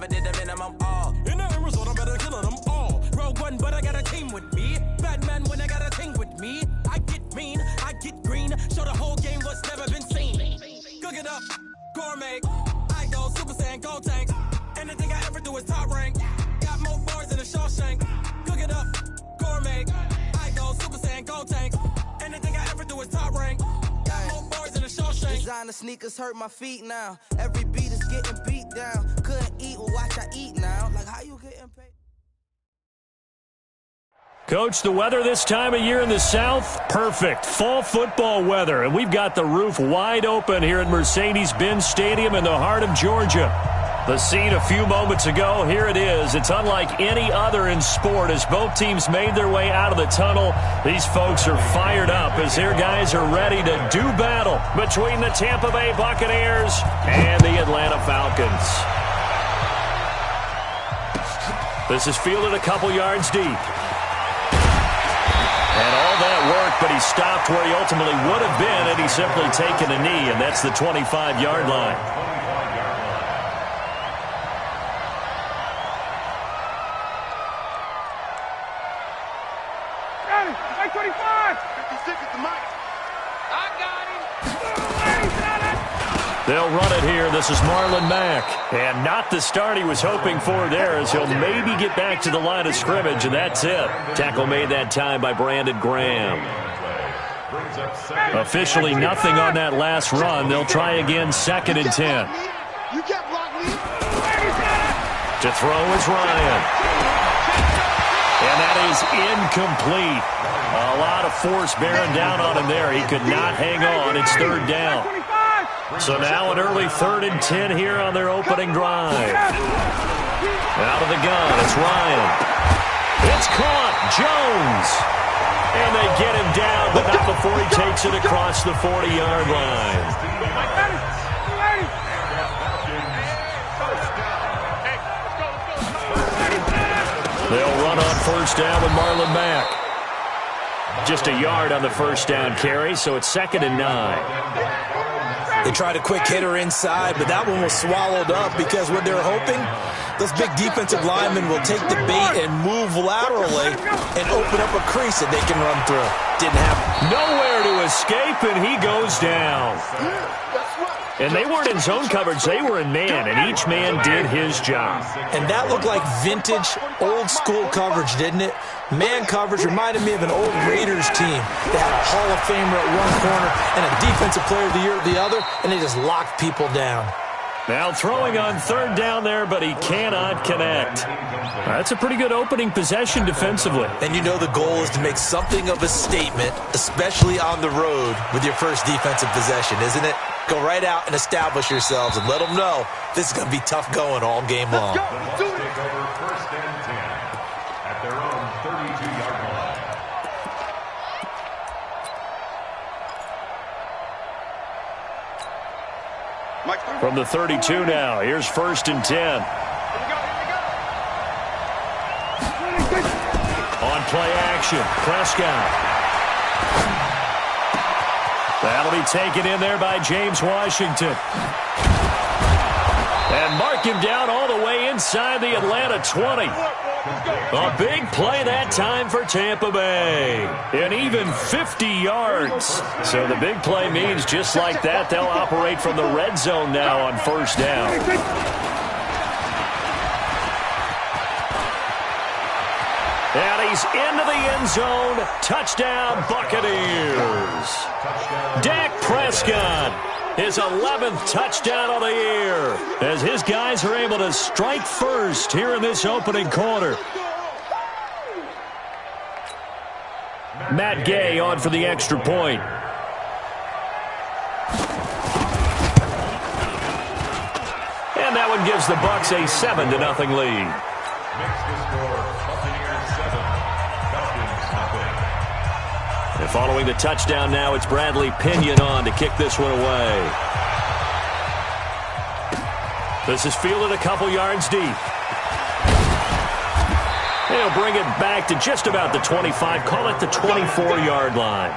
never did the minimum. All in the result, I'm better killing them all. Rogue One, but I got a team with me. Batman when I got a team with me. I get mean, I get green. Show the whole game what's never been seen. Cook it up, gourmet. I go Super Saiyan, gold tanks. Anything I ever do is top rank. Got more bars than a Shawshank. Cook it up, gourmet. I go Super Saiyan, gold tanks. Anything I ever do is top rank. Got more bars than a Shawshank. Designer sneakers hurt my feet now. Every beat is getting beat down. Couldn't eat, well watch I eat now. Like how you getting paid? Coach, the weather this time of year in the South, perfect. Fall football weather, and we've got the roof wide open here at Mercedes-Benz Stadium in the heart of Georgia. The scene a few moments ago, here it is. It's unlike any other in sport as both teams made their way out of the tunnel. These folks are fired up as their guys are ready to do battle between the Tampa Bay Buccaneers and the Atlanta Falcons. This is fielded a couple yards deep. And all that work, but he stopped where he ultimately would have been had he simply taken a knee, and that's the 25-yard line. Hey, 25! They'll run it here. This is Marlon Mack. And not the start he was hoping for there as he'll maybe get back to the line of scrimmage, and that's it. Tackle made that time by Brandon Graham. Officially nothing on that last run. They'll try again, 2nd and 10. To throw is Ryan. And that is incomplete. A lot of force bearing down on him there. He could not hang on. It's 3rd down. So now an early 3rd and 10 here on their opening drive. Out of the gun, it's Ryan. It's caught, Jones. And they get him down, but not before he takes it across the 40-yard line. They'll run on 1st down with Marlon Mack. Just a yard on the 1st down carry, so it's 2nd and 9. They tried a quick hitter inside, but that one was swallowed up because what they're hoping, those big defensive linemen will take the bait and move laterally and open up a crease that they can run through. Didn't happen. Nowhere to escape, and he goes down. And they weren't in zone coverage. They were in man, and each man did his job. And that looked like vintage, old-school coverage, didn't it? Man coverage reminded me of an old Raiders team. They had a Hall of Famer at one corner and a Defensive Player of the Year at the other, and they just locked people down. Now throwing on 3rd down there, but he cannot connect. That's a pretty good opening possession defensively. And you know the goal is to make something of a statement, especially on the road with your first defensive possession, isn't it? Go right out and establish yourselves and let them know this is going to be tough going all game long. Let's go. Take over 1st and 10 at their own 32-yard line. From the 32 now, here's 1st and 10. On play action, Prescott. That'll be taken in there by James Washington. And mark him down all the way inside the Atlanta 20. A big play that time for Tampa Bay. And even 50 yards. So the big play means just like that, they'll operate from the red zone now on 1st down. And he's into the end zone. Touchdown, Buccaneers. Dak Prescott, his 11th touchdown of the year, as his guys are able to strike first here in this opening quarter. Matt Gay on for the extra point. And that one gives the Bucs a 7-0 lead. And following the touchdown now, it's Bradley Pinion on to kick this one away. This is fielded a couple yards deep. They'll bring it back to just about the 25, call it the 24-yard line.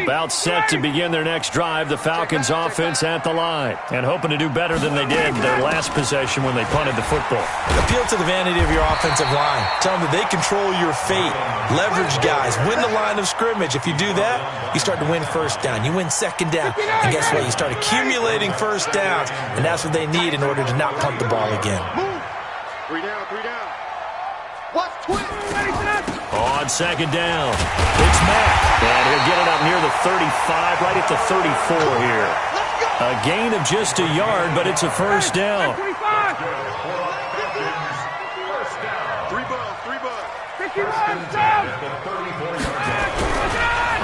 About set to begin their next drive, the Falcons offense at the line. And hoping to do better than they did their last possession when they punted the football. Appeal to the vanity of your offensive line. Tell them that they control your fate. Leverage guys. Win the line of scrimmage. If you do that, you start to win first down. You win second down. And guess what? You start accumulating first downs. And that's what they need in order to not punt the ball again. Three down, three down. Watch twist. On second down, it's Mack. And he'll get it up near the 35, right at the 34 here. A gain of just a yard, but it's a first down. 25. Three balls, 50 yards down.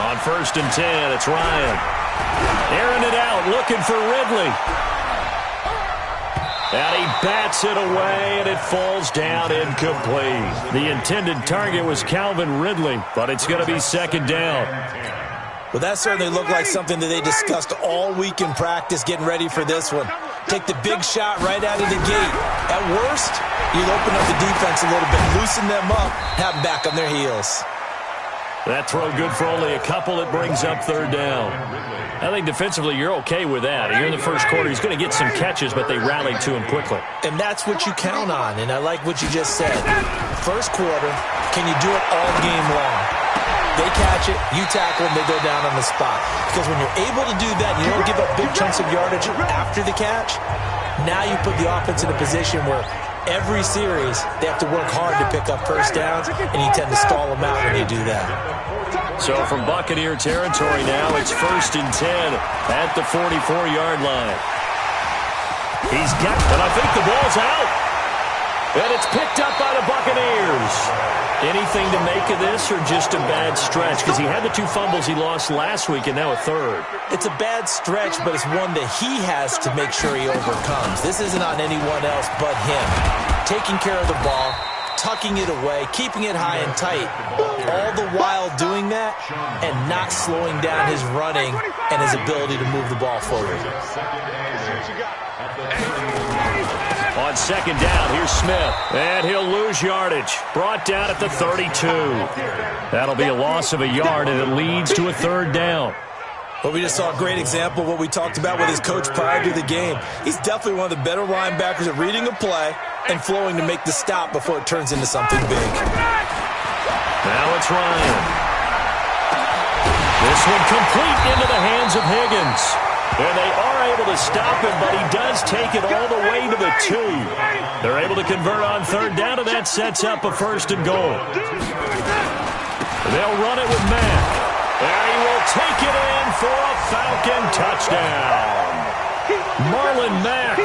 On first and 10, it's Ryan. Airing it out, looking for Ridley. And he bats it away, and it falls down incomplete. The intended target was Calvin Ridley, but it's going to be second down. Well, that certainly looked like something that they discussed all week in practice, getting ready for this one. Take the big shot right out of the gate. At worst, you'll open up the defense a little bit, loosen them up, have them back on their heels. That throw good for only a couple. It brings up third down. I think defensively you're okay with that. Here in the first quarter, he's going to get some catches, but they rallied to him quickly. And that's what you count on, and I like what you just said. First quarter, can you do it all game long? They catch it, you tackle them, they go down on the spot. Because when you're able to do that, and you don't give up big chunks of yardage after the catch, now you put the offense in a position where every series, they have to work hard to pick up first downs, and you tend to stall them out when you do that. So from Buccaneer territory now, it's first and 10 at the 44-yard line. He's got, and I think the ball's out. And it's picked up by the Buccaneers. Anything to make of this, or just a bad stretch? Because he had the 2 fumbles he lost last week, and now a third. It's a bad stretch, but it's one that he has to make sure he overcomes. This isn't on anyone else but him. Taking care of the ball, tucking it away, keeping it high and tight, all the while doing that and not slowing down his running and his ability to move the ball forward. On second down, here's Smith, and he'll lose yardage. Brought down at the 32. That'll be a loss of a yard, and it leads to a third down. Well, we just saw a great example of what we talked about with his coach prior to the game. He's definitely one of the better linebackers at reading a play and flowing to make the stop before it turns into something big. Now it's Ryan. This one complete into the hands of Higgins. And they are able to stop him, but he does take it all the way to the 2. They're able to convert on third down, and that sets up a first and goal. They'll run it with Mack. And he will take it in for a Falcon touchdown. Marlon Mack,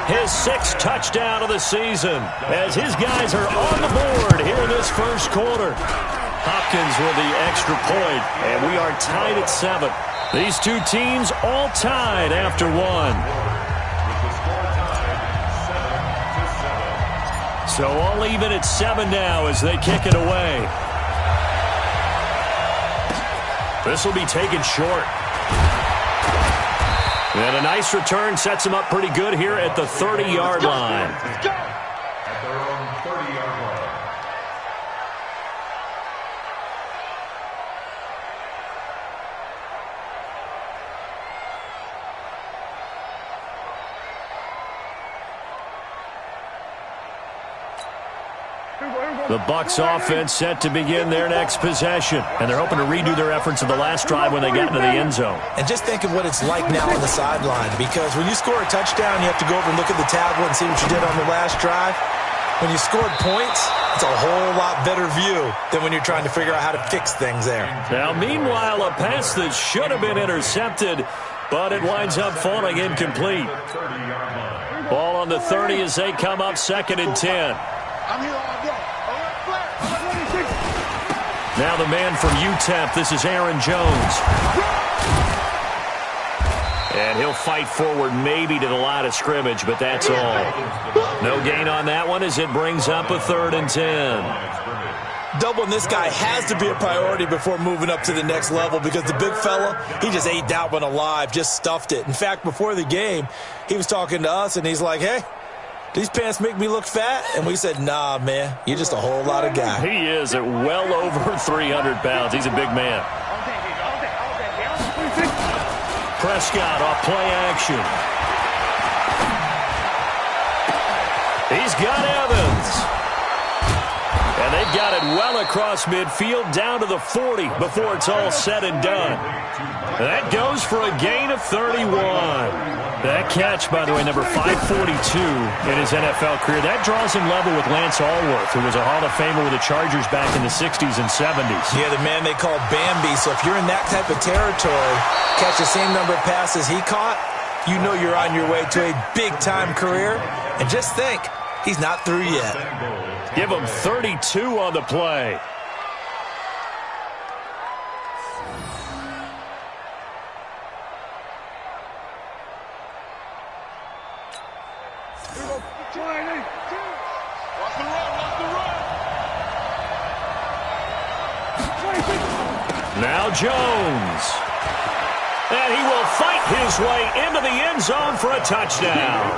his 6th touchdown of the season, as his guys are on the board here in this first quarter. Hopkins with the extra point, and we are tied at 7. These two teams all tied after 1. So all even at 7 now as they kick it away. This will be taken short. And a nice return sets him up pretty good here at the 30-yard line. At their own 30-yard line. The Bucs offense set to begin their next possession. And they're hoping to redo their efforts of the last drive when they got into the end zone. And just think of what it's like now on the sideline, because when you score a touchdown, you have to go over and look at the tablet and see what you did on the last drive. When you scored points, it's a whole lot better view than when you're trying to figure out how to fix things there. Now, meanwhile, a pass that should have been intercepted, but it winds up falling incomplete. Ball on the 30 as they come up 2nd and 10. Now the man from UTEP, this is Aaron Jones. And he'll fight forward maybe to the line of scrimmage, but that's all. No gain on that one as it brings up a 3rd and 10. Doubling this guy has to be a priority before moving up to the next level, because the big fella, he just ate that one alive, just stuffed it. In fact, before the game, he was talking to us, and he's like, hey, these pants make me look fat? And we said, nah, man, you're just a whole lot of guy. He is at well over 300 pounds. He's a big man. Prescott off play action. He's got Evans. And they've got it well across midfield down to the 40 before it's all said and done. That goes for a gain of 31. That catch, by the way, number 542 in his NFL career. That draws him level with Lance Allworth, who was a Hall of Famer with the Chargers back in the 60s and 70s. Yeah, the man they call Bambi. So if you're in that type of territory, catch the same number of passes he caught, you know you're on your way to a big-time career. And just think, he's not through yet. Give him 32 on the play. Now Jones. And he will fight his way into the end zone for a touchdown.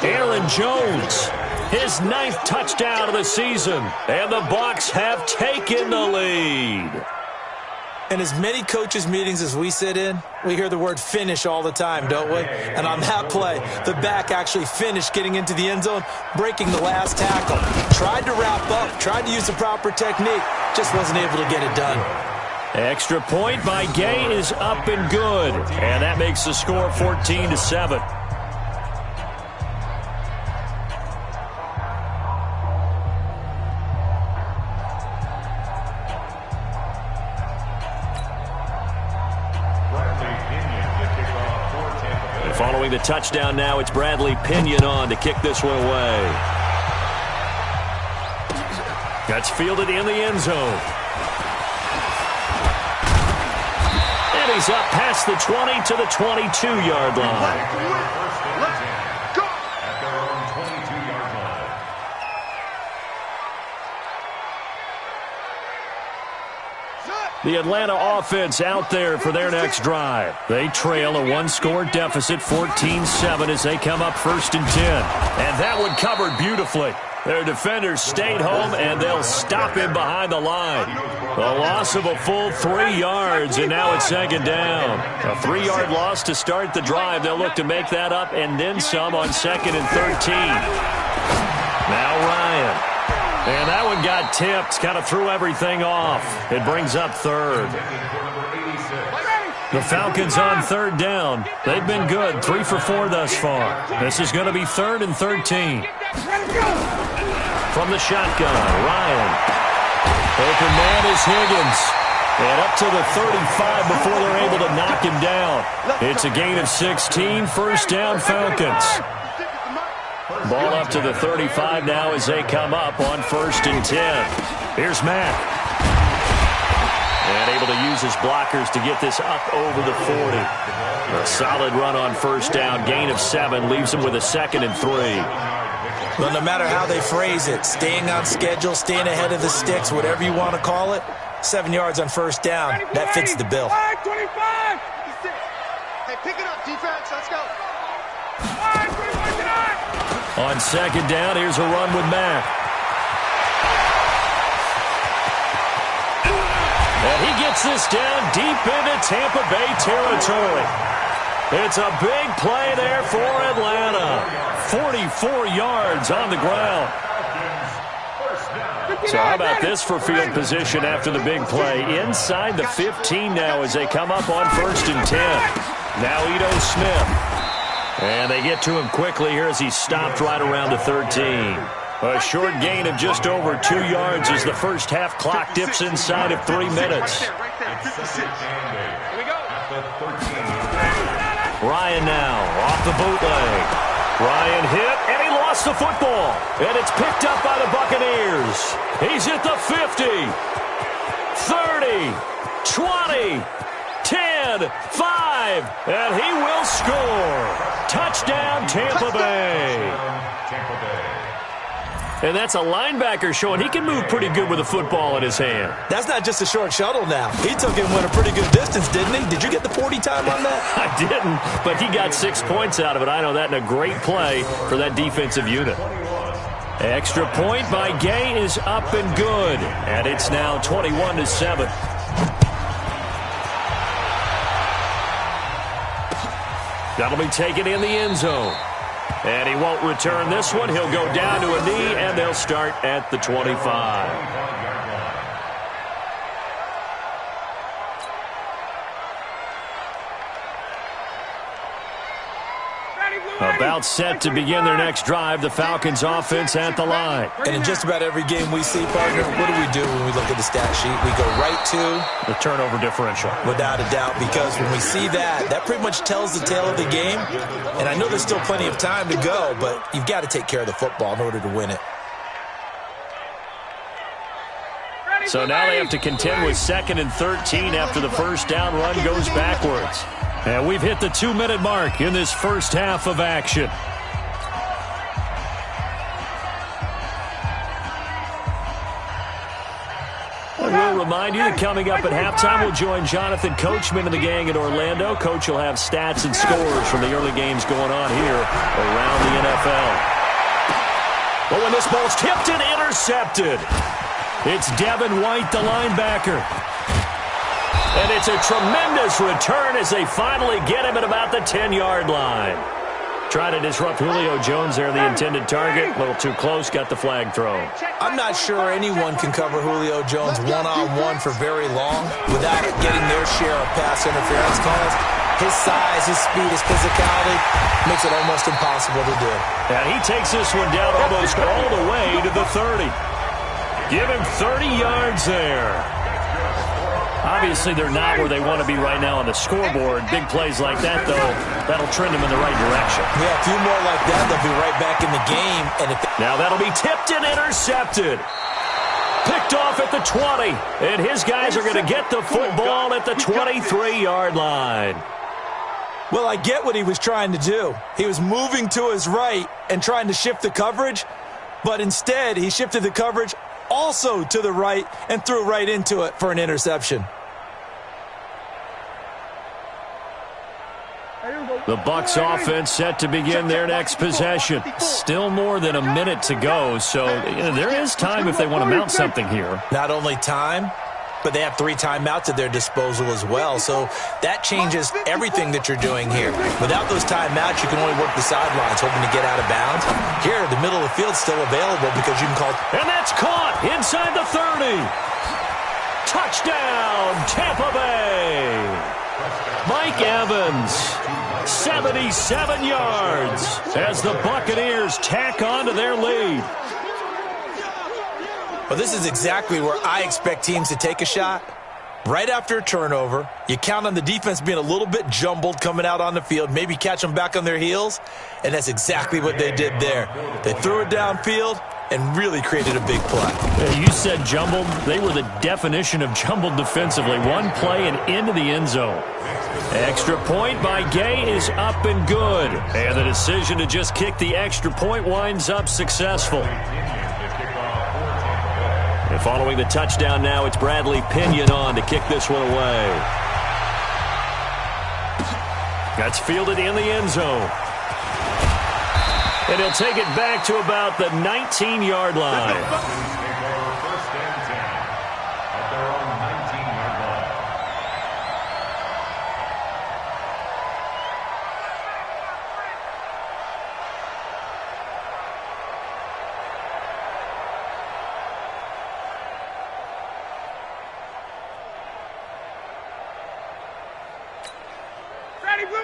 Aaron Jones, his 9th touchdown of the season. And the Bucs have taken the lead. In as many coaches' meetings as we sit in, we hear the word finish all the time, don't we? And on that play, the back actually finished getting into the end zone, breaking the last tackle. Tried to wrap up, tried to use the proper technique, just wasn't able to get it done. Extra point by Gay is up and good. And that makes the score 14-7. Following the touchdown now, it's Bradley Pinion on to kick this one away. That's fielded in the end zone. And he's up past the 20 to the 22-yard line. The Atlanta offense out there for their next drive. They trail a 1-score deficit, 14-7, as they come up 1st and 10. And that one covered beautifully. Their defenders stayed home, and they'll stop him behind the line. The loss of a full 3 yards, and now it's 2nd down. A 3-yard loss to start the drive. They'll look to make that up and then some on 2nd and 13. Now Ryan. And that one got tipped, kind of threw everything off. It brings up 3rd. The Falcons on 3rd down. They've been good, 3 for 4 thus far. This is going to be 3rd and 13. From the shotgun, Ryan. Open man is Higgins. And up to the 35 before they're able to knock him down. It's a gain of 16, 1st down Falcons. Ball up to the 35 now as they come up on 1st and 10. Here's Mack. And able to use his blockers to get this up over the 40. A solid run on 1st down. Gain of 7 leaves him with a 2nd and 3. Well, no matter how they phrase it, staying on schedule, staying ahead of the sticks, whatever you want to call it, 7 yards on 1st down, that fits the bill. 25. Hey, pick it up, defense. Let's go. On 2nd down, here's a run with Mack. And he gets this down deep into Tampa Bay territory. It's a big play there for Atlanta. 44 yards on the ground. So how about this for field position after the big play? Inside the 15 now as they come up on 1st and 10. Now Ito Smith. And they get to him quickly here as he's stopped right around the 13. A short gain of just over 2 yards as the first half clock dips inside of 3 minutes. Ryan now off the bootleg. Ryan hit, and he lost the football. And it's picked up by the Buccaneers. He's at the 50, 30, 20, 10, 5, and he will score. Touchdown, Tampa Bay. And that's a linebacker showing he can move pretty good with a football in his hand. That's not just a short shuttle now. He took him a pretty good distance, didn't he? Did you get the 40 time on that? I didn't, but he got 6 points out of it. I know that, and a great play for that defensive unit. Extra point by Gay is up and good, and it's now 21-7. That'll be taken in the end zone. And he won't return this one. He'll go down to a knee, and they'll start at the 25. About set to begin their next drive, the Falcons offense at the line. And in just about every game we see, partner, what do when we look at the stat sheet? We go right to the turnover differential. Without a doubt, because when we see that, that pretty much tells the tale of the game. And I know there's still plenty of time to go, but you've got to take care of the football in order to win it. So now they have to contend with 2nd and 13 after the first down run goes backwards. And we've hit the 2-minute mark in this first half of action. We'll remind you that coming up at halftime, we'll join Jonathan Coachman and the gang in Orlando. Coach will have stats and scores from the early games going on here around the NFL. But when this ball's tipped and intercepted, it's Devin White, the linebacker. And it's a tremendous return as they finally get him at about the 10-yard line. Try to disrupt Julio Jones there, the intended target. A little too close, got the flag thrown. I'm not sure anyone can cover Julio Jones one-on-one for very long without getting their share of pass interference calls. His size, his speed, his physicality makes it almost impossible to do. And he takes this one down almost all the way to the 30. Give him 30 yards there. Obviously, they're not where they want to be right now on the scoreboard. Big plays like that, though, that'll trend them in the right direction. Yeah, a few more like that, they'll be right back in the game. And now that'll be tipped and intercepted. Picked off at the 20. And his guys are going to get the football at the 23-yard line. Well, I get what he was trying to do. He was moving to his right and trying to shift the coverage, but instead he shifted the coverage also to the right and threw right into it for an interception. The Bucs offense set to begin their next possession. Still more than a minute to go, so there is time if they want to mount something here. Not only time, but they have 3 timeouts at their disposal as well, so that changes everything that you're doing here. Without those timeouts, you can only work the sidelines, hoping to get out of bounds. Here, the middle of the field's still available because you can call... And that's caught inside the 30. Touchdown, Tampa Bay. Mike Evans, 77 yards as the Buccaneers tack on to their lead. Well, this is exactly where I expect teams to take a shot. Right after a turnover, you count on the defense being a little bit jumbled coming out on the field, maybe catch them back on their heels, and that's exactly what they did there. They threw it downfield and really created a big play. You said jumbled. They were the definition of jumbled defensively. One play and into the end zone. Extra point by Gay is up and good. And the decision to just kick the extra point winds up successful. And following the touchdown now, it's Bradley Pinion on to kick this one away. That's fielded in the end zone. And he'll take it back to about the 19-yard line.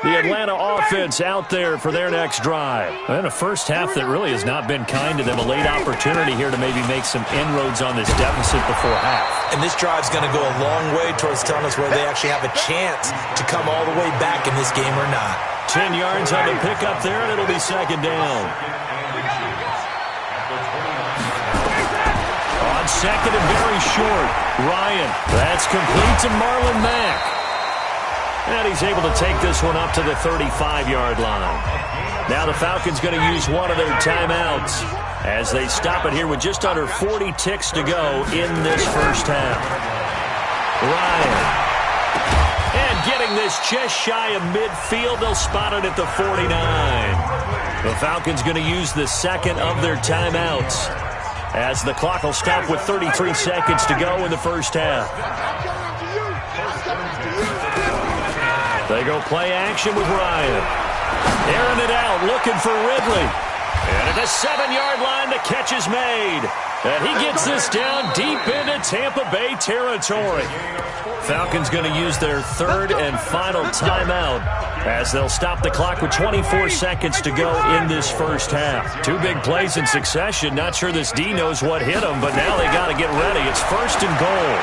The Atlanta offense out there for their next drive. And a first half that really has not been kind to them. A late opportunity here to maybe make some inroads on this deficit before half. And this drive's going to go a long way towards telling us whether they actually have a chance to come all the way back in this game or not. 10 yards on the pickup there, and it'll be second down. On second and very short, Ryan. That's complete to Marlon Mack. And he's able to take this one up to the 35-yard line. Now the Falcons going to use one of their timeouts as they stop it here with just under 40 ticks to go in this first half. Ryan. And getting this just shy of midfield, they'll spot it at the 49. The Falcons going to use the second of their timeouts as the clock will stop with 33 seconds to go in the first half. They go play action with Ryan. out looking for Ridley. And at the 7-yard line, the catch is made. And he gets this down deep into Tampa Bay territory. Falcons going to use their third and final timeout as they'll stop the clock with 24 seconds to go in this first half. Two big plays in succession. Not sure this D knows what hit them, but now they got to get ready. It's first and goal.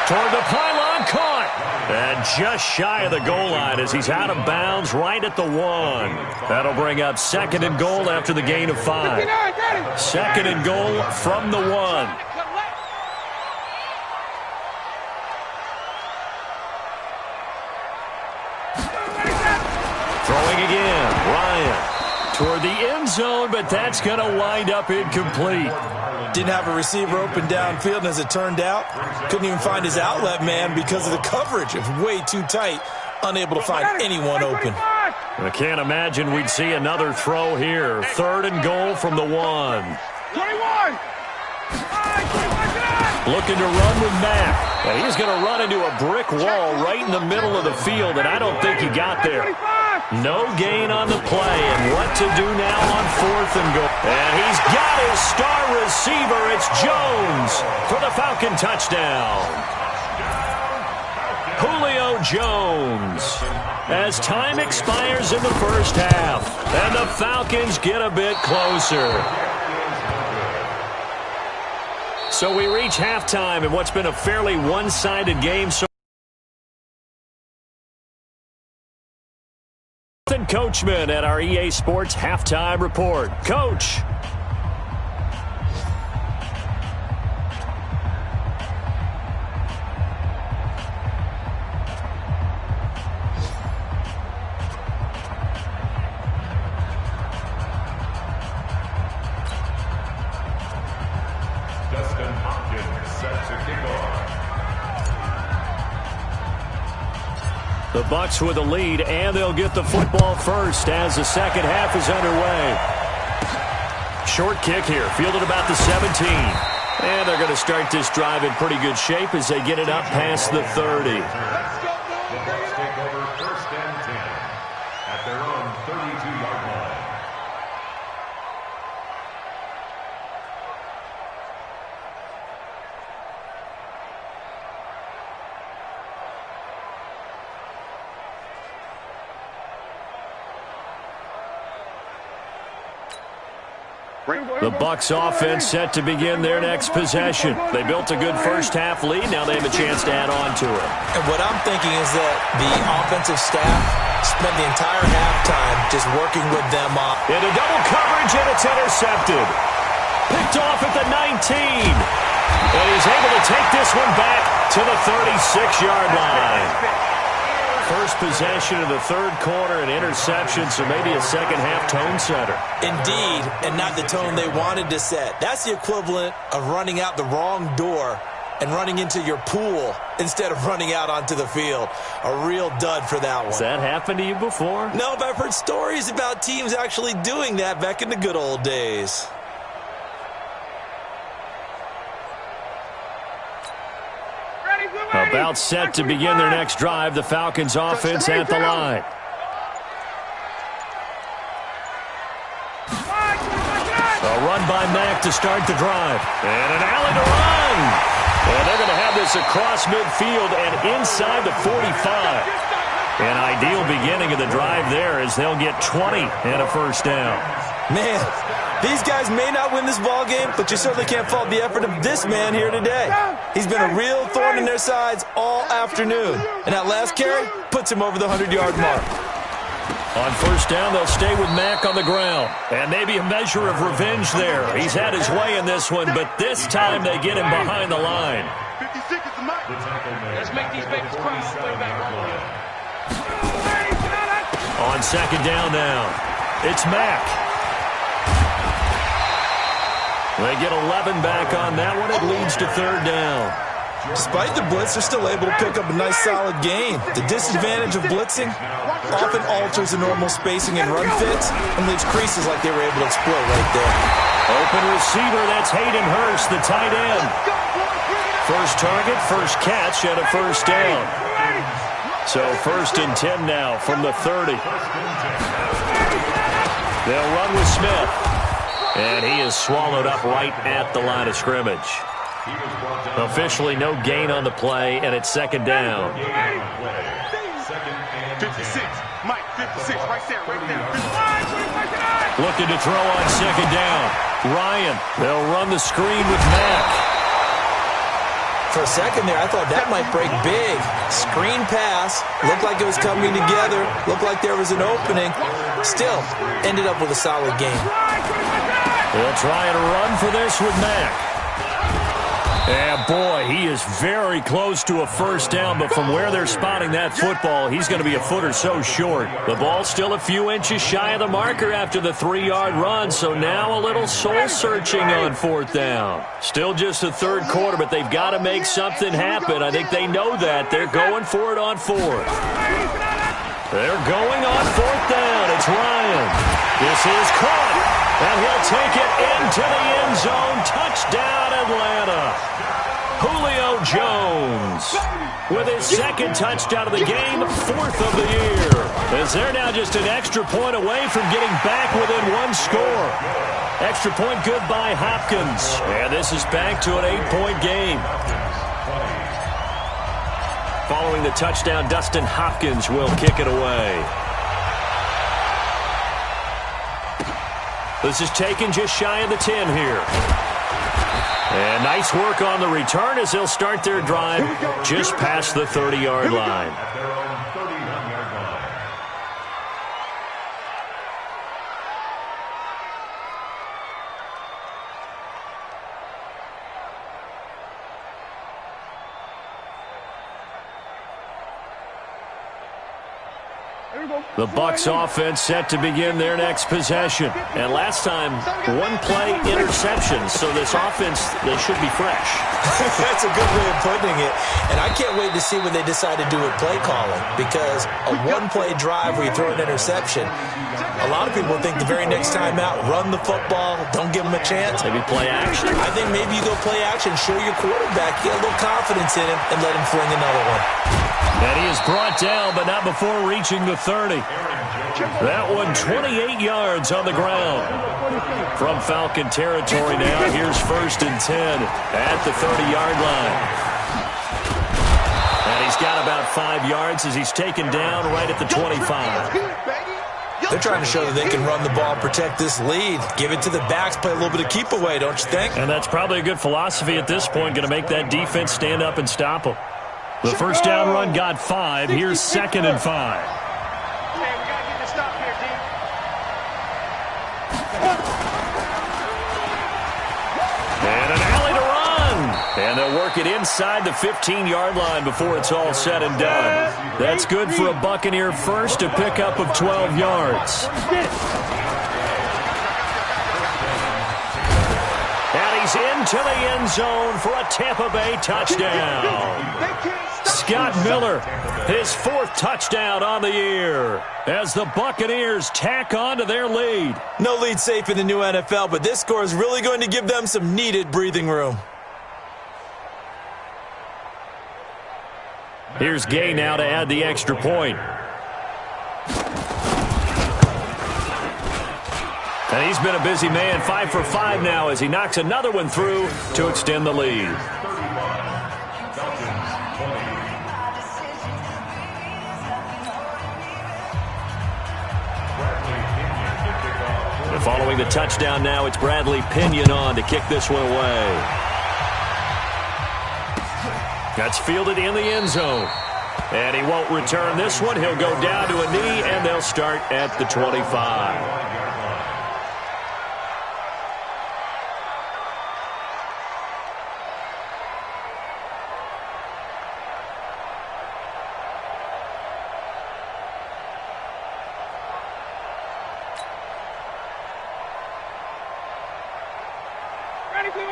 Toward the pylon, caught. And just shy of the goal line as he's out of bounds right at the 1. That'll bring up second and goal after the gain of 5. Second and goal from the 1. Throwing again, Ryan toward the end zone, but that's going to wind up incomplete. Didn't have a receiver open downfield, and as it turned out, couldn't even find his outlet man because of the coverage. It was way too tight, unable to find anyone open. I can't imagine we'd see another throw here. Third and goal from the 1. 21! Looking to run with Mack. And he's going to run into a brick wall right in the middle of the field, and I don't think he got there. No gain on the play, and what to do now on fourth and goal. And he's got his star receiver. It's Jones for the Falcon touchdown. Julio Jones. As time expires in the first half, and the Falcons get a bit closer. So we reach halftime in what's been a fairly one-sided game. So Coachman at our EA Sports Halftime Report. Coach. The Bucs with a lead, and they'll get the football first as the second half is underway. Short kick here, fielded about the 17. And they're going to start this drive in pretty good shape as they get it up past the 30. The Bucs take over first and 10 at their own 32-yard line. The Bucs offense set to begin their next possession. They built a good first-half lead. Now they have a chance to add on to it. And what I'm thinking is that the offensive staff spent the entire halftime just working with them on. Into double coverage, and it's intercepted. Picked off at the 19. And he's able to take this one back to the 36-yard line. First possession of the third quarter, an interception, so maybe a second-half tone setter. Indeed, and not the tone they wanted to set. That's the equivalent of running out the wrong door and running into your pool instead of running out onto the field. A real dud for that one. Has that happened to you before? No, but I've heard stories about teams actually doing that back in the good old days. About set to begin their next drive. The Falcons offense at the line. A run by Mack to start the drive. And an alley to run. And they're going to have this across midfield and inside the 45. An ideal beginning of the drive there as they'll get 20 and a first down. Man, these guys may not win this ball game, but you certainly can't fault the effort of this man here today. He's been a real thorn in their sides all afternoon. And that last carry puts him over the 100-yard mark. On first down, they'll stay with Mack on the ground. And maybe a measure of revenge there. He's had his way in this one, but this time they get him behind the line. 50 seconds to Mike. Let's make these babies cry. On second down now, it's Mack. They get 11 back on that one. It leads to third down. Despite the blitz, they're still able to pick up a nice solid gain. The disadvantage of blitzing often alters the normal spacing and run fits and leaves creases like they were able to exploit right there. Open receiver, that's Hayden Hurst, the tight end. First target, first catch, and a first down. So first and 10 now from the 30. They'll run with Smith. And he is swallowed up right at the line of scrimmage. Officially no gain on the play, and it's second down. 56. Mike, 56. Right there. Looking to throw on second down. Ryan, they'll run the screen with Mack. For a second there, I thought that might break big. Screen pass. Looked like it was coming together. Looked like there was an opening. Still, ended up with a solid game. They'll try and run for this with Mack. And boy, he is very close to a first down, but from where they're spotting that football, he's going to be a foot or so short. The ball's still a few inches shy of the marker after the 3-yard run, so now a little soul-searching on fourth down. Still just the third quarter, but they've got to make something happen. I think they know that. They're going for it on fourth. They're going on fourth down. It's Ryan. This is caught, and he'll take it into the end zone. Touchdown, Atlanta. Julio Jones with his second touchdown of the game, fourth of the year. As they're now just an extra point away from getting back within one score. Extra point good by Hopkins. And this is back to an 8-point game. Following the touchdown, Dustin Hopkins will kick it away. This is taken just shy of the 10 here. And nice work on the return as they'll start their drive just past the 30-yard line. At their own 31-yard line. The Bucs offense set to begin their next possession. And last time, one-play interception. So this offense, they should be fresh. That's a good way of putting it. And I can't wait to see what they decide to do with play calling. Because a one-play drive where you throw an interception, a lot of people think the very next time out, run the football, don't give them a chance. Maybe play action. I think maybe you go play action, show your quarterback, get a little confidence in him, and let him fling another one. And he is brought down, but not before reaching the 30. That one 28 yards on the ground. From Falcon territory now, here's 1st and 10 at the 30-yard line. And he's got about 5 yards as he's taken down right at the 25. They're trying to show that they can run the ball, protect this lead, give it to the backs, play a little bit of keep away, don't you think? And that's probably a good philosophy at this point, going to make that defense stand up and stop them. The first down run got 5. Here's 2nd and 5. And an alley to run. And they'll work it inside the 15-yard line before it's all said and done. That's good for a Buccaneer first, a pickup of 12 yards. And he's into the end zone for a Tampa Bay touchdown. Scott Miller, his 4th touchdown on the year as the Buccaneers tack on to their lead. No lead safe in the new NFL, but this score is really going to give them some needed breathing room. Here's Gay now to add the extra point. And he's been a busy man, 5 for 5 now as he knocks another one through to extend the lead. Following the touchdown now, it's Bradley Pinion on to kick this one away. That's fielded in the end zone. And he won't return this one. He'll go down to a knee, and they'll start at the 25.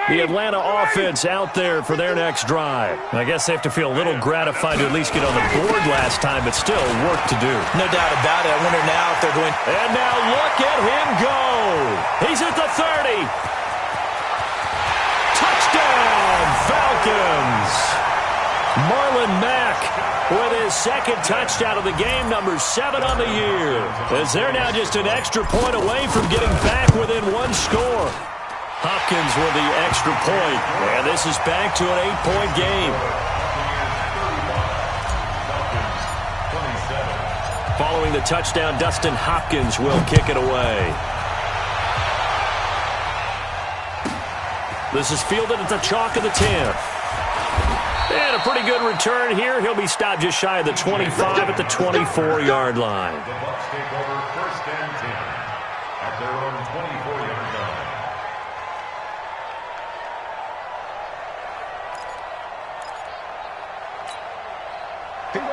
The Atlanta offense out there for their next drive. I guess they have to feel a little gratified to at least get on the board last time, but still work to do. No doubt about it. I wonder now if they're going... And now look at him go. He's at the 30. Touchdown, Falcons. Marlon Mack with his second touchdown of the game, number 7 on the year. As they're now just an extra point away from getting back within 1 score. Hopkins with the extra point, and this is back to an 8-point game. Following the touchdown, Dustin Hopkins will kick it away. This is fielded at the chalk of the 10. And a pretty good return here. He'll be stopped just shy of the 25 at the 24-yard line. The Bucs take over 1st and 10 at their own 24-yard line.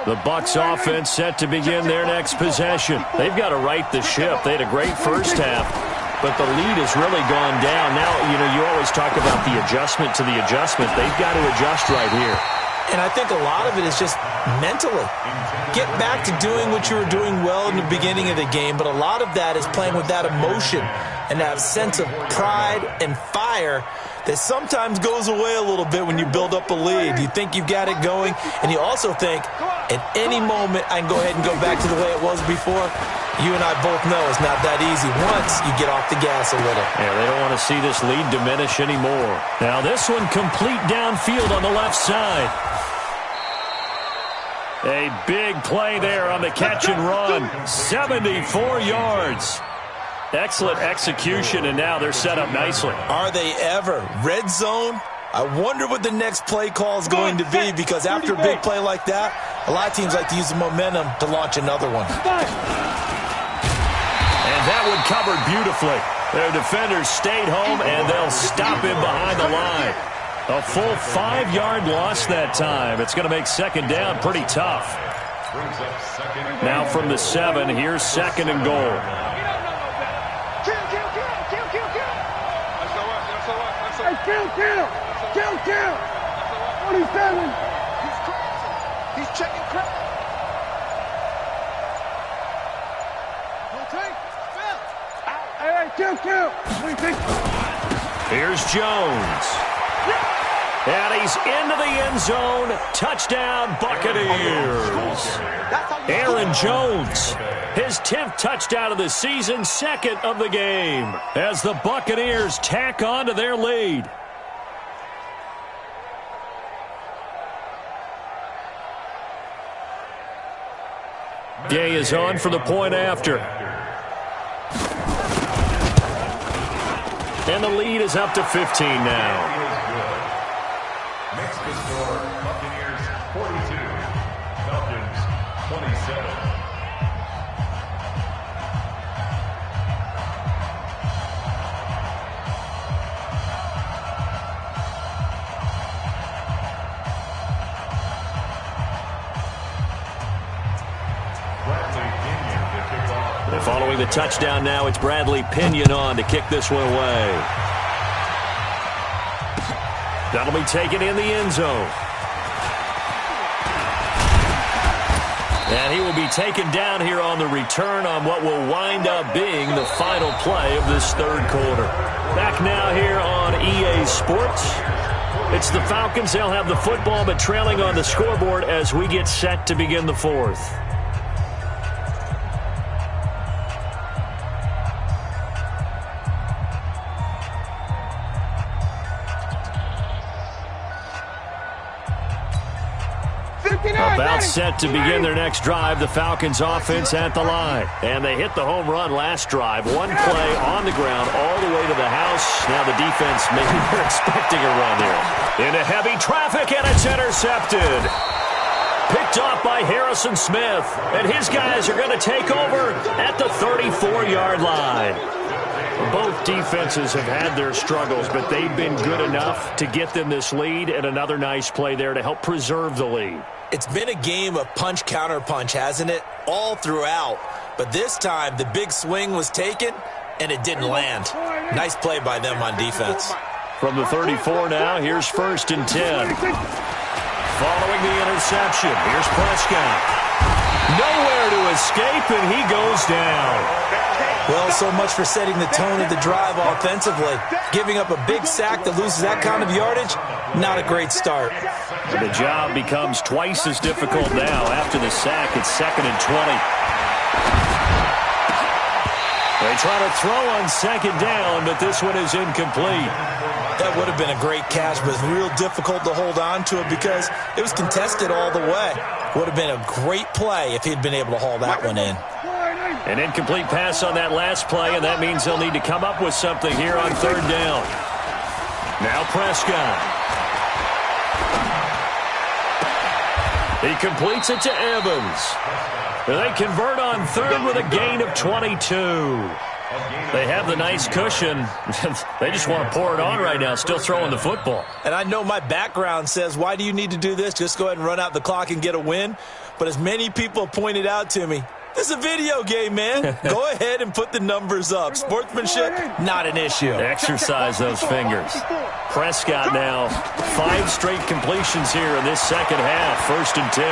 The Bucs offense set to begin their next possession. They've got to right the ship. They had a great first half, but the lead has really gone down. Now, you always talk about the adjustment to the adjustment. They've got to adjust right here. And I think a lot of it is just mentally. Get back to doing what you were doing well in the beginning of the game, but a lot of that is playing with that emotion and that sense of pride and fire that sometimes goes away a little bit when you build up a lead. You think you've got it going, and you also think at any moment I can go ahead and go back to the way it was before. You and I both know it's not that easy once you get off the gas a little. Yeah, they don't want to see this lead diminish anymore. Now this one complete downfield on the left side. A big play there on the catch and run. 74 yards. Excellent execution, and now they're set up nicely. Are they ever? Red zone? I wonder what the next play call is going to be, because after a big play like that, a lot of teams like to use the momentum to launch another one. And that one covered beautifully. Their defenders stayed home, and they'll stop him behind the line. A full 5-yard loss that time. It's going to make second down pretty tough. Now from the 7, here's 2nd and goal. Kill. 47. He's checking crap. Kill. Here's Jones. And he's into the end zone. Touchdown, Buccaneers. Aaron Jones, his 10th touchdown of the season, 2nd of the game, as the Buccaneers tack on to their lead. Gay is on for the point after. And the lead is up to 15 now. Makes the score Buccaneers 42, Falcons 27. And following the touchdown now, it's Bradley Pinion on to kick this one away. That'll be taken in the end zone. And he will be taken down here on the return on what will wind up being the final play of this 3rd quarter. Back now here on EA Sports. It's the Falcons. They'll have the football, but trailing on the scoreboard as we get set to begin the 4th. About set to begin their next drive, the Falcons offense at the line. And they hit the home run last drive. One play on the ground all the way to the house. Now the defense, maybe they're expecting a run here. Into heavy traffic, and it's intercepted. Picked off by Harrison Smith. And his guys are going to take over at the 34-yard line. Both defenses have had their struggles, but they've been good enough to get them this lead, and another nice play there to help preserve the lead. It's been a game of punch-counter-punch, hasn't it? All throughout. But this time, the big swing was taken, and it didn't land. Nice play by them on defense. From the 34 now, here's 1st and 10. Following the interception, here's Prescott. Nowhere to escape, and he goes down. Well, so much for setting the tone of the drive offensively. Giving up a big sack that loses that kind of yardage, not a great start. The job becomes twice as difficult now. After the sack, it's 2nd and 20. They try to throw on 2nd down, but this one is incomplete. That would have been a great catch, but it's real difficult to hold on to it because it was contested all the way. Would have been a great play if he'd been able to haul that one in. An incomplete pass on that last play, and that means they'll need to come up with something here on 3rd down. Now Prescott. He completes it to Evans. They convert on 3rd with a gain of 22. They have the nice cushion. They just want to pour it on right now, still throwing the football. And I know my background says, why do you need to do this? Just go ahead and run out the clock and get a win. But as many people pointed out to me, this is a video game, man. Go ahead and put the numbers up. Sportsmanship, not an issue. Exercise those fingers. Prescott now, 5 straight completions here in this second half. 1st and 10.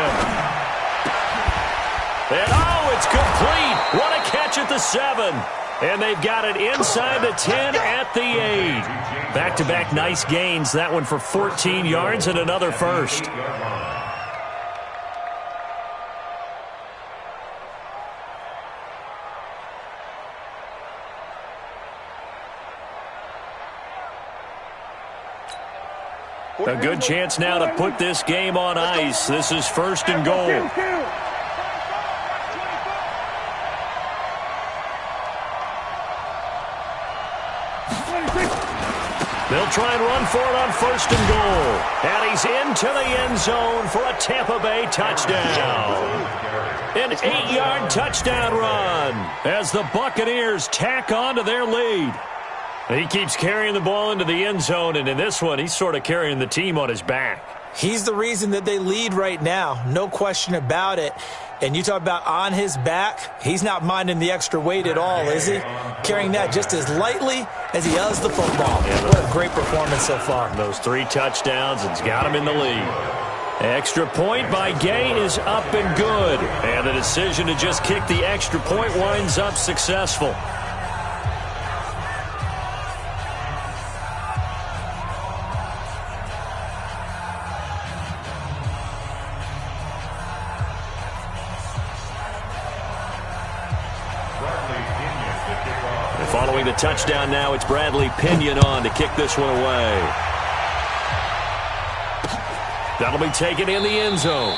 And oh, it's complete. What a catch at the 7. And they've got it inside the 10 at the 8. Back-to-back nice gains. That one for 14 yards and another first. A good chance now to put this game on ice. This is 1st and goal. They'll try and run for it on 1st and goal. And he's into the end zone for a Tampa Bay touchdown. An 8-yard touchdown run as the Buccaneers tack on to their lead. He keeps carrying the ball into the end zone, and in this one, he's sort of carrying the team on his back. He's the reason that they lead right now, no question about it. And you talk about on his back, he's not minding the extra weight at all, is he? Carrying that just as lightly as he does the football. Yeah, what a great performance so far. Those 3 touchdowns, it's got him in the lead. Extra point by Gay is up and good. And the decision to just kick the extra point winds up successful. Following the touchdown now, it's Bradley Pinion on to kick this one away. That'll be taken in the end zone.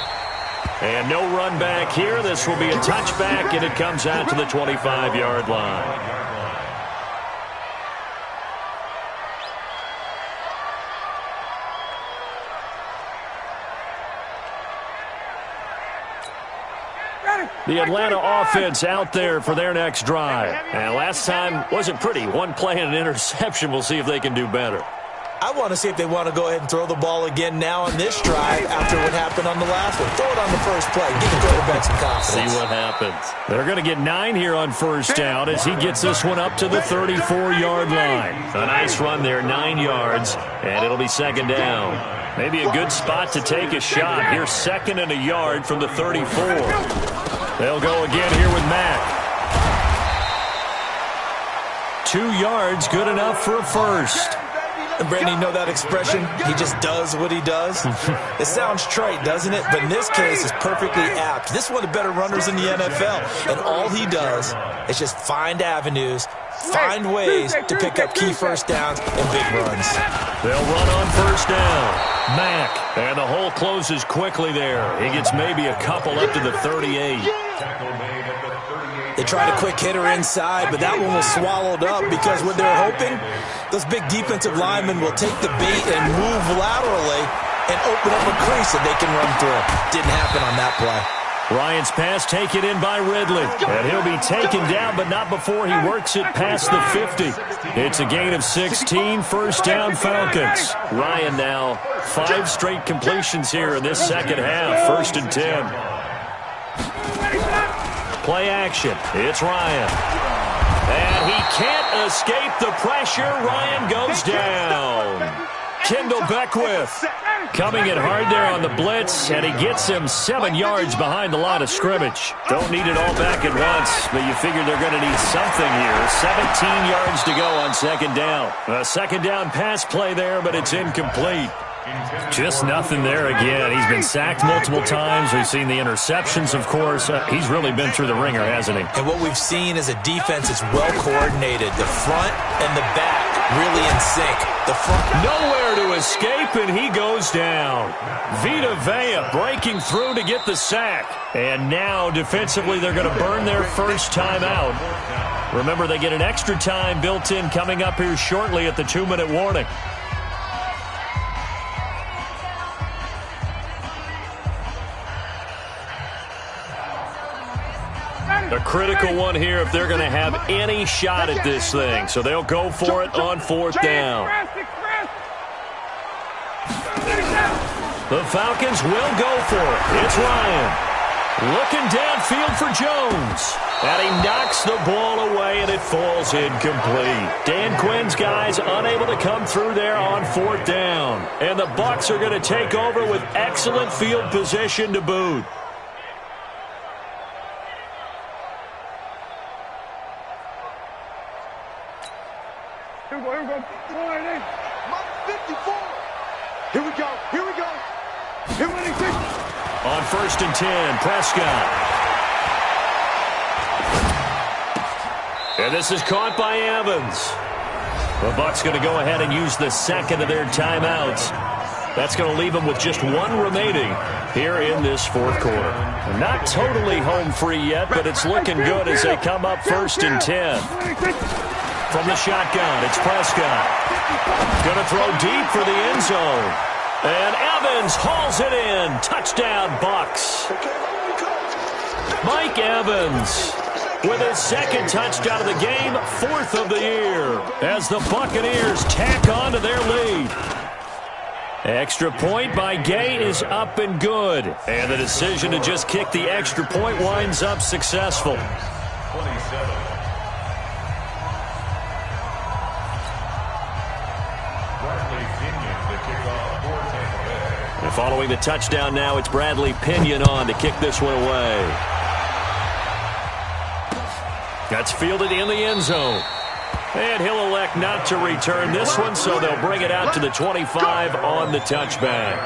And no run back here. This will be a touchback, and it comes out to the 25-yard line. The Atlanta offense out there for their next drive. And last time wasn't pretty. One play and an interception. We'll see if they can do better. I want to see if they want to go ahead and throw the ball again now on this drive after what happened on the last one. Throw it on the first play. Give the quarterback some confidence. See what happens. They're going to get 9 here on 1st down as he gets this one up to the 34-yard line. A nice run there, 9 yards, and it'll be 2nd down. Maybe a good spot to take a shot. Here's 2nd and a yard from the 34. They'll go again here with Mack. 2 yards, good enough for a first. And Brandon, you know that expression? He just does what he does. It sounds trite, doesn't it? But in this case, it's perfectly apt. This is one of the better runners in the NFL. And all he does is just find avenues, find ways to pick up key 1st downs and big runs. They'll run on 1st down. Mack. And the hole closes quickly there. He gets maybe a couple up to the 38. They tried a quick hitter inside, but that one was swallowed up because what they're hoping, those big defensive linemen will take the bait and move laterally and open up a crease that they can run through. Didn't happen on that play. Ryan's pass taken in by Ridley. And he'll be taken down, but not before he works it past the 50. It's a gain of 16, 1st down Falcons. Ryan now 5 straight completions here in this second half. 1st and 10. Play action. It's Ryan. And he can't escape the pressure. Ryan goes down. Kendall Beckwith coming in hard there on the blitz, and he gets him 7 yards behind the line of scrimmage. Don't need it all back at once, but you figure they're going to need something here. 17 yards to go on second down. A second down pass play there, but it's incomplete. Just nothing there again. He's been sacked multiple times. We've seen the interceptions, of course. He's really been through the ringer, hasn't he? And what we've seen is a defense that's well coordinated. The front and the back really in sync. The front nowhere to escape, and he goes down. Vita Vea breaking through to get the sack. And now, defensively, they're going to burn their first time out. Remember, they get an extra time built in coming up here shortly at the 2-minute warning. A critical one here if they're going to have any shot at this thing. So they'll go for it on fourth down. The Falcons will go for it. It's Ryan. Looking downfield for Jones. And he knocks the ball away, and it falls incomplete. Dan Quinn's guys unable to come through there on fourth down. And the Bucs are going to take over with excellent field position to boot. Here we go. Here we go. On 1st and 10, Prescott. And this is caught by Evans. The Bucs going to go ahead and use the second of their timeouts. That's going to leave them with just one remaining here in this fourth quarter. Not totally home free yet, but it's looking good as they come up 1st and 10. From the shotgun, it's Prescott. Going to throw deep for the end zone. And Evans hauls it in. Touchdown, Bucs. Mike Evans with his second touchdown of the game, 4th of the year, as the Buccaneers tack on to their lead. Extra point by Gay is up and good. And the decision to just kick the extra point winds up successful. 27. And following the touchdown now, it's Bradley Pinion on to kick this one away. That's fielded in the end zone. And he'll elect not to return this one, so they'll bring it out to the 25 on the touchback.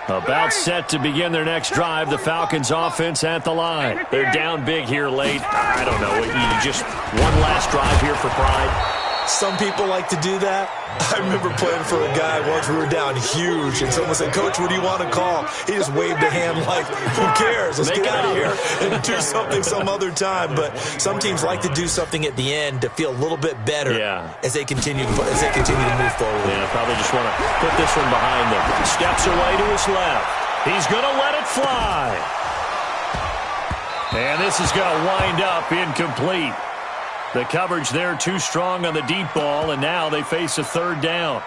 About set to begin their next drive, the Falcons offense at the line. They're down big here late. I don't know, you just one last drive here for pride. Some people like to do that. I remember playing for a guy once. We were down huge, and someone said, "Coach, what do you want to call?" He just waved a hand like, "Who cares? Let's get out of here and do something some other time." But some teams like to do something at the end to feel a little bit better as they continue to move forward. Yeah, probably just want to put this one behind them. He steps away to his left. He's going to let it fly. And this is going to wind up incomplete. The coverage there too strong on the deep ball, and now they face a third down.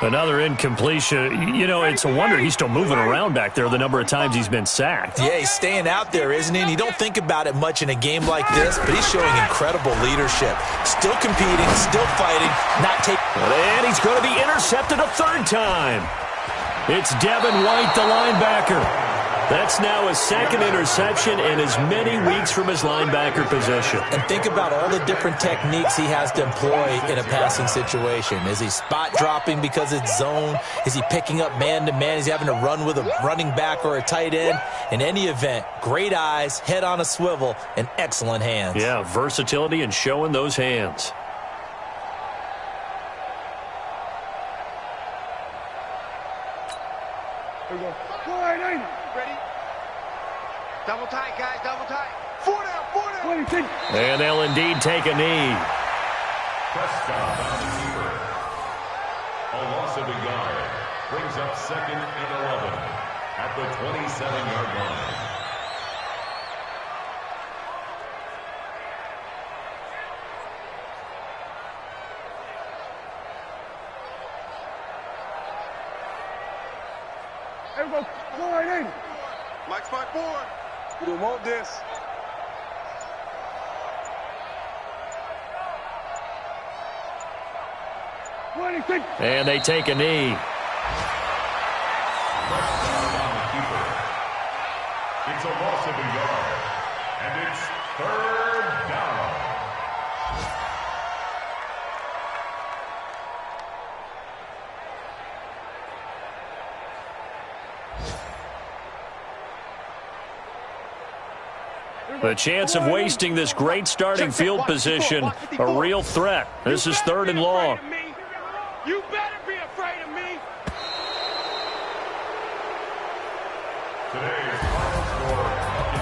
Another incompletion. You know, it's a wonder he's still moving around back there the number of times he's been sacked. Yeah, he's staying out there, isn't he? And you don't think about it much in a game like this, but he's showing incredible leadership. Still competing, still fighting, not taking... And he's going to be intercepted a third time. It's Devin White, the linebacker. That's now his second interception in as many weeks from his linebacker position. And think about all the different techniques he has to employ in a passing situation. Is he spot dropping because it's zone? Is he picking up man-to-man? Is he having to run with a running back or a tight end? In any event, great eyes, head on a swivel, and excellent hands. Yeah, versatility and showing those hands. Here we go. Ready? Double tight, guys, double tight. 4 down. And they'll indeed take a knee. Prescott on the keeper. A loss of a yard. Brings up 2nd and 11 at the 27-yard line. Everybody, go right in. Mike's 5-4. We don't want this. And they take a knee. It's a loss of a yard, and it's third down. The chance of wasting this great starting field position, a real threat. This is third and long. You better be afraid of me.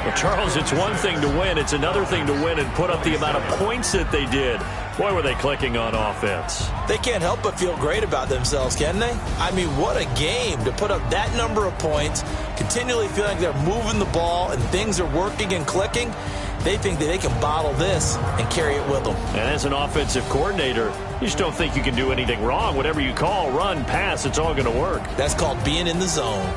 Well, Charles, it's one thing to win. It's another thing to win and put up the amount of points that they did. Boy, were they clicking on offense. They can't help but feel great about themselves, can they? I mean, what a game to put up that number of points, continually feeling like they're moving the ball and things are working and clicking. They think that they can bottle this and carry it with them. And as an offensive coordinator, you just don't think you can do anything wrong. Whatever you call, run, pass, it's all going to work. That's called being in the zone.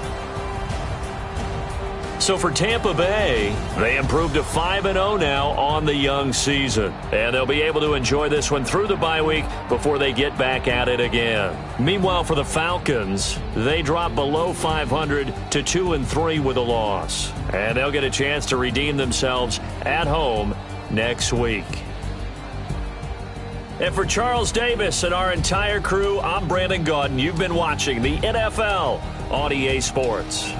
So for Tampa Bay, they improved to 5-0 now on the young season. And they'll be able to enjoy this one through the bye week before they get back at it again. Meanwhile, for the Falcons, they drop below 500 to 2-3 with a loss. And they'll get a chance to redeem themselves at home next week. And for Charles Davis and our entire crew, I'm Brandon Gaudin. You've been watching the NFL on EA Sports.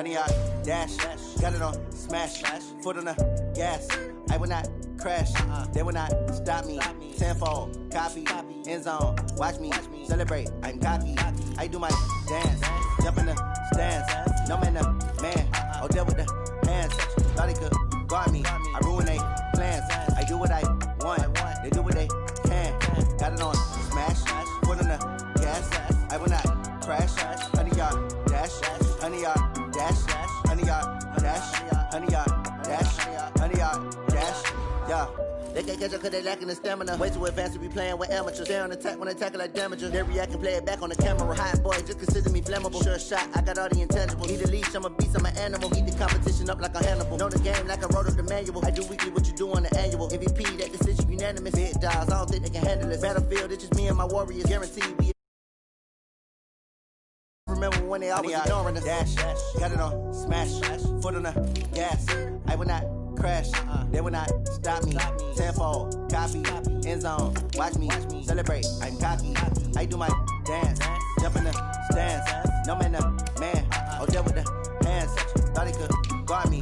100 yard dash. Got it on smash. Foot on the gas. I will not crash. They will not stop me. Tenfold, copy, end zone. Watch me celebrate. I'm cocky. I do my dance. Jump in the stands. No man, the man. Oh, there with the hands. Thought he could guard me. I ruin they plans. I do what I want. They do what they can. Got it on smash. Foot on the gas. I will not crash. 100 yard dash. 100 yard dash. 100 yard dash. 100 yard dash. 100 yard dash. Yeah. They can't catch up cause they lacking the stamina. Way too advanced to be playing with amateurs. Stay on attack when they tackle like damager. They react and play it back on the camera. Hot boy, just consider me flammable. Sure shot, I got all the intangibles. Need a leash, I'm a beast, I'm an animal. Eat the competition up like a Hannibal. Know the game like I wrote up the manual. I do weekly what you do on the annual. MVP, that decision unanimous. Big dogs, I don't think they can handle this. Battlefield, it's just me and my warriors. Guaranteed we remember when they always ignoring us. Dash, got it on smash. Foot on the gas. I will not crash. They will not stop me. Tenfold, copy, end zone. Watch me celebrate. I'm cocky. I do my dance. Jump in the stands. No man, the man. Oh, there with the hands. Thought he could guard me.